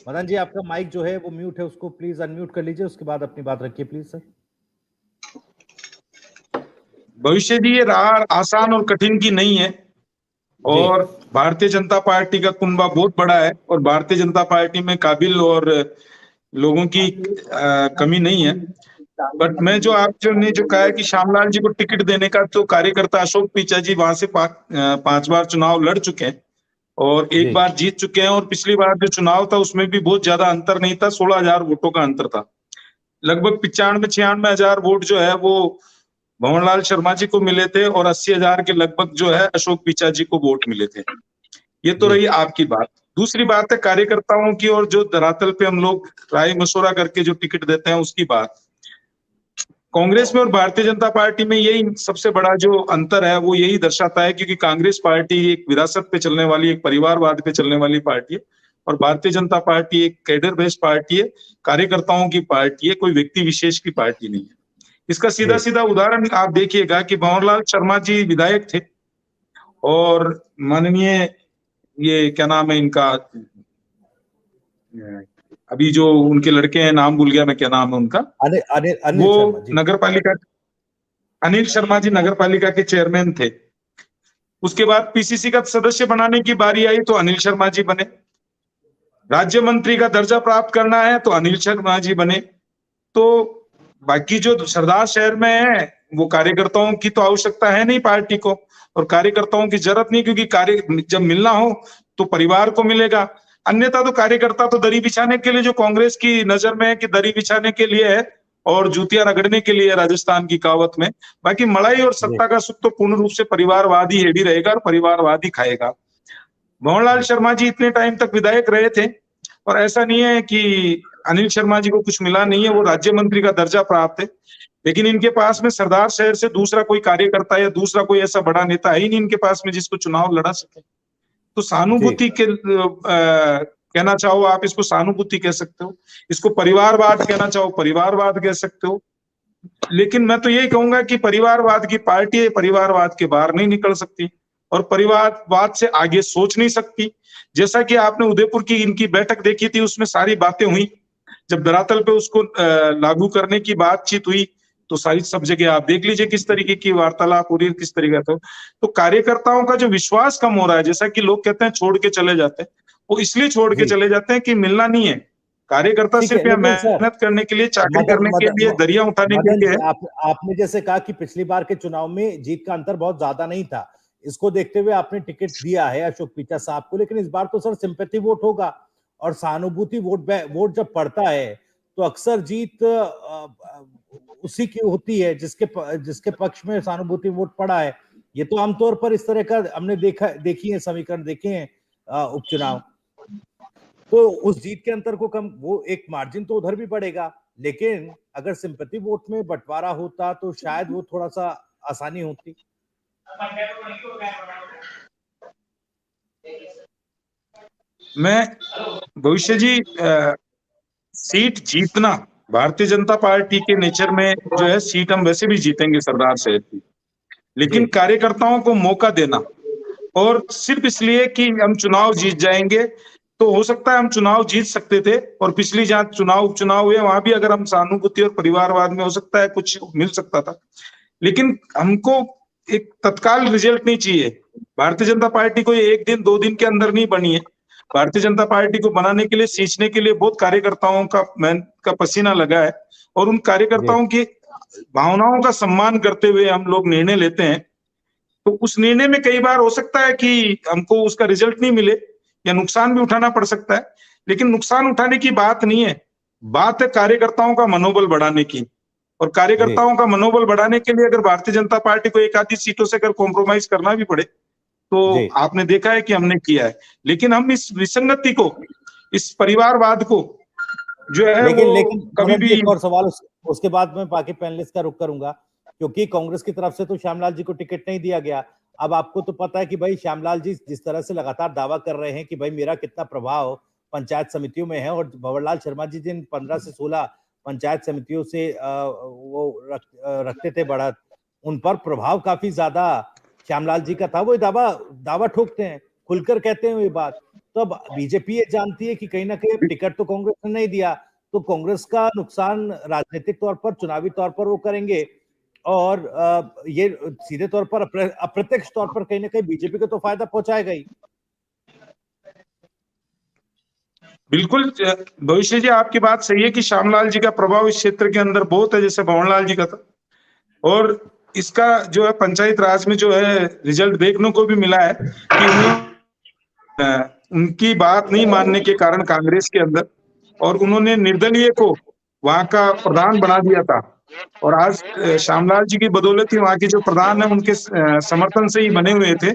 मदन जी, आपका माइक जो है वो म्यूट है, उसको प्लीज अनम्यूट कर लीजिए, उसके बाद अपनी बात रखिए प्लीज सर। भविष्य जी, ये राह आसान और कठिन की नहीं है, और भारतीय जनता पार्टी का कुनबा बहुत बड़ा है, और भारतीय जनता पार्टी में काबिल और लोगों की कमी नहीं है। बट मैं जो आपने जो कहा है कि श्यामलाल जी को टिकट देने का, तो कार्यकर्ता अशोक पिचा जी वहां से 5 बार चुनाव लड़ चुके हैं और एक बार जीत चुके हैं, और पिछली बार जो चुनाव था उसमें भी बहुत ज्यादा अंतर नहीं था, 16,000 वोटों का अंतर था। लगभग 95-96,000 वोट जो है वो भंवरलाल शर्मा जी को मिले थे, और 80,000 के लगभग जो है अशोक पिचा जी को वोट मिले थे। ये तो रही आपकी बात। दूसरी बात है कार्यकर्ताओं की, और जो धरातल पे हम लोग राय मशवरा करके जो टिकट देते हैं उसकी बात। कांग्रेस में और भारतीय जनता पार्टी में यही सबसे बड़ा जो अंतर है वो यही दर्शाता है, क्योंकि कांग्रेस पार्टी एक विरासत पे चलने वाली, एक परिवारवाद पे चलने वाली पार्टी है, और भारतीय जनता पार्टी एक कैडर बेस्ड पार्टी है, कार्यकर्ताओं की पार्टी है, कोई व्यक्ति विशेष की पार्टी नहीं है। इसका सीधा सीधा उदाहरण आप देखिएगा कि भंवरलाल शर्मा जी विधायक थे, और माननीय ये क्या नाम है इनका, अभी जो उनके लड़के हैं, नाम भूल गया मैं, क्या नाम है उनका, अनिल वो शर्मा जी। नगर पालिका, अनिल शर्मा जी नगर पालिका के चेयरमैन थे। उसके बाद पीसीसी का सदस्य बनाने की बारी आई तो अनिल शर्मा जी बने। राज्य मंत्री का दर्जा प्राप्त करना है तो अनिल शर्मा जी बने। तो बाकी जो सरदार शहर में है वो कार्यकर्ताओं की तो आवश्यकता है नहीं पार्टी को, और कार्यकर्ताओं की जरूरत नहीं, क्योंकि कार्य जब मिलना हो तो परिवार को मिलेगा। अन्यथा तो कार्यकर्ता तो दरी बिछाने के लिए, जो कांग्रेस की नजर में है कि दरी बिछाने के लिए है और जूतियां रगड़ने के लिए, राजस्थान की कहावत में। बाकी मलाई और सत्ता का सुख तो पूर्ण रूप से परिवारवाद ही हेडी रहेगा और परिवारवाद ही खाएगा। भंवरलाल शर्मा जी इतने टाइम तक विधायक रहे थे, और ऐसा नहीं है कि अनिल शर्मा जी को कुछ मिला नहीं है, वो राज्य मंत्री का दर्जा प्राप्त है, लेकिन इनके पास में सरदार शहर से दूसरा कोई कार्यकर्ता या दूसरा कोई ऐसा बड़ा नेता है ही नहीं इनके पास में जिसको चुनाव लड़ा सके। तो सहानुभूति के कहना चाहो आप, इसको सहानुभूति कह सकते हो, इसको परिवारवाद कहना चाहो परिवारवाद कह सकते हो, लेकिन मैं तो यही कहूंगा कि परिवारवाद की पार्टी परिवारवाद के बाहर नहीं निकल सकती और परिवारवाद से आगे सोच नहीं सकती। जैसा कि आपने उदयपुर की इनकी बैठक देखी थी, उसमें सारी बातें हुई, जब धरातल पे उसको लागू करने की बातचीत हुई तो सारी सब जगह आप देख लीजिए किस तरीके की वार्तालाप हो रही है, किस तरीके का। तो कार्यकर्ताओं का जो विश्वास कम हो रहा है, जैसा कि लोग कहते हैं छोड़ के चले जाते हैं, वो इसलिए छोड़ के चले जाते हैं कि मिलना नहीं है। कार्यकर्ता सिर्फ यहाँ मेहनत करने के लिए, चाकरी करने के लिए, दरिया उठाने के लिए है। आपने जैसे कहा कि पिछली बार के चुनाव में जीत का अंतर बहुत ज्यादा नहीं था, इसको देखते हुए आपने टिकट दिया है अशोक पिचा साहब को, लेकिन इस बार तो सर सिंपैथी वोट होगा, और सहानुभूति वोट जब पड़ता है तो अक्सर जीत उसी की होती है जिसके पक्ष में सहानुभूति वोट पड़ा है। ये तो आमतौर पर इस तरह का हमने देखी है समीकरण देखे हैं उपचुनाव। तो उस जीत के अंतर को कम, वो एक मार्जिन तो उधर भी बढ़ेगा, लेकिन अगर सिंपैथी वोट में बंटवारा होता तो शायद वो थोड़ा सा आसानी होती। मैं भविष्य जी, सीट जीतना भारतीय जनता पार्टी के नेचर में जो है, सीट हम वैसे भी जीतेंगे सरदार शहर की, लेकिन कार्यकर्ताओं को मौका देना, और सिर्फ इसलिए कि हम चुनाव जीत जाएंगे, तो हो सकता है हम चुनाव जीत सकते थे, और पिछली जहां उपचुनाव हुए वहां भी अगर हम सहानुभूति और परिवारवाद में हो सकता है कुछ मिल सकता था, लेकिन हमको एक तत्काल रिजल्ट नहीं चाहिए। भारतीय जनता पार्टी को ये 1 दिन 2 दिन के अंदर नहीं बनी है। भारतीय जनता पार्टी को बनाने के लिए, सींचने के लिए बहुत कार्यकर्ताओं का पसीना लगा है, और उन कार्यकर्ताओं की भावनाओं का सम्मान करते हुए हम लोग निर्णय लेते हैं। तो उस निर्णय में कई बार हो सकता है कि हमको उसका रिजल्ट नहीं मिले या नुकसान भी उठाना पड़ सकता है, लेकिन नुकसान उठाने की बात नहीं है, बात है कार्यकर्ताओं का मनोबल बढ़ाने की। और कार्यकर्ताओं का मनोबल बढ़ाने के लिए अगर भारतीय जनता पार्टी को एक आधी सीटों से अगर कॉम्प्रोमाइज करना भी पड़े तो आपने देखा है कि हमने किया है, लेकिन हम इस विसंगति को, इस परिवारवाद को जो है लेकिन कभी भी। एक और सवाल उसके बाद मैं बाकी पैनलिस्ट का रुख करूंगा, क्योंकि कांग्रेस की तरफ से तो श्यामलाल जी को टिकट नहीं दिया गया। अब आपको तो पता है कि भाई श्यामलाल जी जिस तरह से लगातार दावा कर रहे हैं कि भाई मेरा कितना प्रभाव पंचायत समितियों में है, और भंवरलाल शर्मा जी जिन 15 से 16 पंचायत समितियों से वो रखते थे बढ़त, उन पर प्रभाव काफी ज्यादा श्यामलाल जी का था। वो दावा ठोकते हैं, खुलकर कहते हैं ये बात। तो अब बीजेपी ये जानती है कि कहीं ना कहीं टिकट तो कांग्रेस ने नहीं दिया, तो कांग्रेस का नुकसान राजनीतिक तौर पर, चुनावी तौर पर वो करेंगे, और ये सीधे तौर पर अप्रत्यक्ष तौर पर कहीं ना कहीं बीजेपी को तो फायदा पहुंचाएगा ही। बिल्कुल भविष्य जी, आपकी बात सही है कि श्यामलाल जी का प्रभाव इस क्षेत्र के अंदर बहुत है, जैसे भंवरलाल जी का था। और इसका जो है पंचायत राज में जो है रिजल्ट देखने को भी मिला है कि उनकी बात नहीं मानने के कारण कांग्रेस के अंदर, और उन्होंने निर्दलीय को वहां का प्रधान बना दिया था। और आज श्यामलाल जी की बदौलत ही वहां के जो प्रधान है उनके समर्थन से ही बने हुए थे।